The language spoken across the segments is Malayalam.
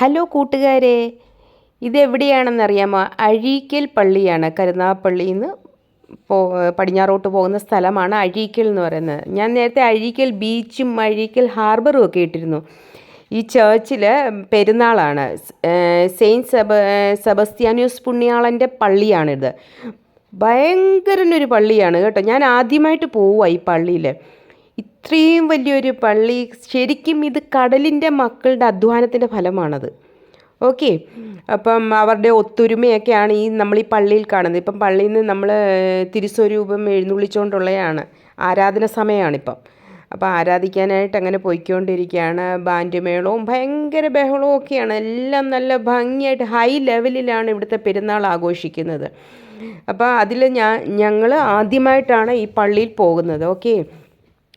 ഹലോ കൂട്ടുകാരെ, ഇതെവിടെയാണെന്നറിയാമോ? അഴീക്കൽ പള്ളിയാണ്. കരുനാഗപ്പള്ളിയിൽ നിന്ന് പടിഞ്ഞാറോട്ട് പോകുന്ന സ്ഥലമാണ് അഴീക്കൽ എന്ന് പറയുന്നത്. ഞാൻ നേരത്തെ അഴീക്കൽ ബീച്ചും അഴീക്കൽ ഹാർബറും ഒക്കെ ഇട്ടിരുന്നു. ഈ ചേർച്ചിൽ പെരുന്നാളാണ്. സെയിൻറ്റ് സെബസ്ത്യാനോസ് പുണ്യാളൻ്റെ പള്ളിയാണിത്. ഭയങ്കരനൊരു പള്ളിയാണ് കേട്ടോ. ഞാൻ ആദ്യമായിട്ട് പോവുക ഈ പള്ളിയിൽ. ഇത്രയും വലിയൊരു പള്ളി, ശരിക്കും ഇത് കടലിൻ്റെ മക്കളുടെ അധ്വാനത്തിൻ്റെ ഫലമാണത്. ഓക്കെ, അപ്പം അവരുടെ ഒത്തൊരുമയൊക്കെയാണ് നമ്മൾ ഈ പള്ളിയിൽ കാണുന്നത്. ഇപ്പം പള്ളിയിൽ നിന്ന് നമ്മൾ തിരുസ്വരൂപം എഴുന്നള്ളിച്ചുകൊണ്ടുള്ളതാണ്. ആരാധന സമയമാണിപ്പം. അപ്പോൾ ആരാധിക്കാനായിട്ട് അങ്ങനെ പോയിക്കൊണ്ടിരിക്കുകയാണ്. ബാൻഡ് മേളവും ഭയങ്കര ബഹളവും ഒക്കെയാണ്. എല്ലാം നല്ല ഭംഗിയായിട്ട് ഹൈ ലെവലിലാണ് ഇവിടുത്തെ പെരുന്നാൾ ആഘോഷിക്കുന്നത്. അപ്പോൾ അതിൽ ഞങ്ങൾ ആദ്യമായിട്ടാണ് ഈ പള്ളിയിൽ പോകുന്നത്. ഓക്കെ,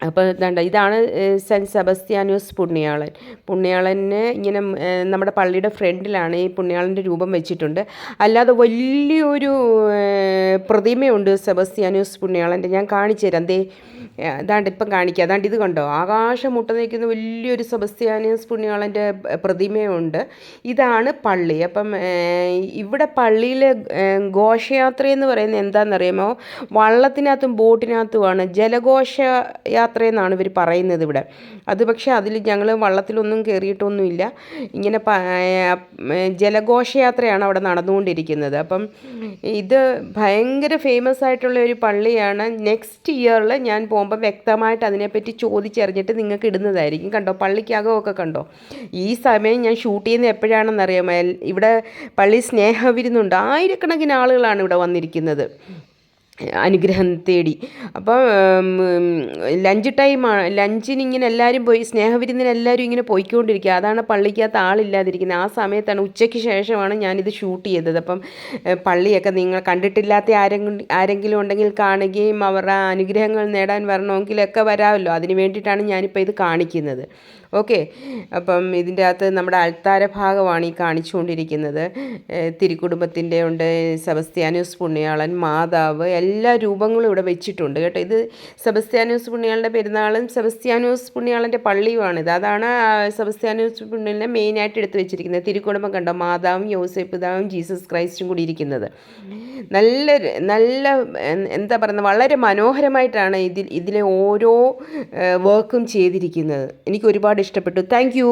അപ്പോൾ ഇതാണ് സെൻറ്റ് സെബസ്ത്യാനോസ് പുണ്യാളന് ഇങ്ങനെ നമ്മുടെ പള്ളിയുടെ ഫ്രണ്ടിലാണ് ഈ പുണ്യാളൻ്റെ രൂപം വെച്ചിട്ടുണ്ട്. അല്ലാതെ വലിയൊരു പ്രതിമയുണ്ട് സെബസ്ത്യാനോസ് പുണ്യാളൻ്റെ. ഞാൻ കാണിച്ചു തരാം. ഇപ്പം കാണിക്കുക. ഇത് കണ്ടോ, ആകാശം മുട്ട നിൽക്കുന്ന വലിയൊരു സെബസ്ത്യാനോസ് പുണ്യാളൻ്റെ പ്രതിമയുണ്ട്. ഇതാണ് പള്ളി. അപ്പം ഇവിടെ പള്ളിയിൽ ഘോഷയാത്രയെന്ന് പറയുന്നത് എന്താണെന്നറിയാമോ? വള്ളത്തിനകത്തും ബോട്ടിനകത്തുമാണ് ജലഘോഷ യാത്രയെന്നാണ് ഇവർ പറയുന്നത് ഇവിടെ. അത് പക്ഷേ അതിൽ ഞങ്ങൾ വള്ളത്തിലൊന്നും കയറിയിട്ടൊന്നുമില്ല. ഇങ്ങനെ ജലഘോഷയാത്രയാണ് അവിടെ നടന്നുകൊണ്ടിരിക്കുന്നത്. അപ്പം ഇത് ഭയങ്കര ഫേമസ് ആയിട്ടുള്ള ഒരു പള്ളിയാണ്. നെക്സ്റ്റ് ഇയറിൽ ഞാൻ പോകുമ്പോൾ വ്യക്തമായിട്ട് അതിനെപ്പറ്റി ചോദിച്ചറിഞ്ഞിട്ട് നിങ്ങൾക്ക് ഇടുന്നതായിരിക്കും. കണ്ടോ, പള്ളിക്കകമൊക്കെ കണ്ടോ. ഈ സമയം ഞാൻ ഷൂട്ട് ചെയ്യുന്നത് എപ്പോഴാണെന്നറിയാമോ? ഇവിടെ പള്ളി സ്നേഹവിരുന്നുണ്ട്. ആയിരക്കണക്കിന് ആളുകളാണ് ഇവിടെ വന്നിരിക്കുന്നത് അനുഗ്രഹം തേടി. അപ്പോൾ ലഞ്ച് ടൈമാണ്. ലഞ്ചിന് ഇങ്ങനെ എല്ലാവരും പോയി, സ്നേഹവിരുന്നിന് എല്ലാവരും ഇങ്ങനെ പോയിക്കൊണ്ടിരിക്കുക. അതാണ് പള്ളിക്കകത്ത് ആളില്ലാതിരിക്കുന്നത്. ആ സമയത്താണ്, ഉച്ചയ്ക്ക് ശേഷമാണ് ഞാനിത് ഷൂട്ട് ചെയ്തത്. അപ്പം പള്ളിയൊക്കെ നിങ്ങൾ കണ്ടിട്ടില്ലാത്ത ആരെങ്കിലും ഉണ്ടെങ്കിൽ കാണുകയും അവരുടെ അനുഗ്രഹങ്ങൾ നേടാൻ വരണമെങ്കിലൊക്കെ വരാമല്ലോ. അതിന് വേണ്ടിയിട്ടാണ് ഞാനിപ്പോൾ ഇത് കാണിക്കുന്നത്. ഓക്കെ, അപ്പം ഇതിൻ്റെ അകത്ത് നമ്മുടെ അൾത്താര ഭാഗമാണ് ഈ കാണിച്ചുകൊണ്ടിരിക്കുന്നത്. തിരുക്കുടുംബത്തിൻ്റെ ഉണ്ട്, സെബസ്ത്യാനോസ് പുണ്യാളൻ, മാതാവ്, എല്ലാ രൂപങ്ങളും ഇവിടെ വെച്ചിട്ടുണ്ട് കേട്ടോ. ഇത് സെബസ്ത്യാനോസ് പുണ്യാളൻ്റെ പെരുന്നാളും സെബസ്ത്യാനോസ് പുണ്യാളൻ്റെ പള്ളിയുമാണിത്. അതാണ് സെബസ്ത്യാനോസ് പുണ്യാളനെ മെയിനായിട്ട് എടുത്ത് വെച്ചിരിക്കുന്നത്. തിരുക്കുടുംബം കണ്ടോ, മാതാവും യോസേപ്പ് പിതാവും ജീസസ് ക്രൈസ്റ്റും കൂടി ഇരിക്കുന്നത്. നല്ല എന്താ പറയുന്നത്, വളരെ മനോഹരമായിട്ടാണ് ഇതിലെ ഓരോ വർക്കും ചെയ്തിരിക്കുന്നത്. എനിക്ക് ഒരുപാട് ഇഷ്ടപ്പെട്ടു. Thank you.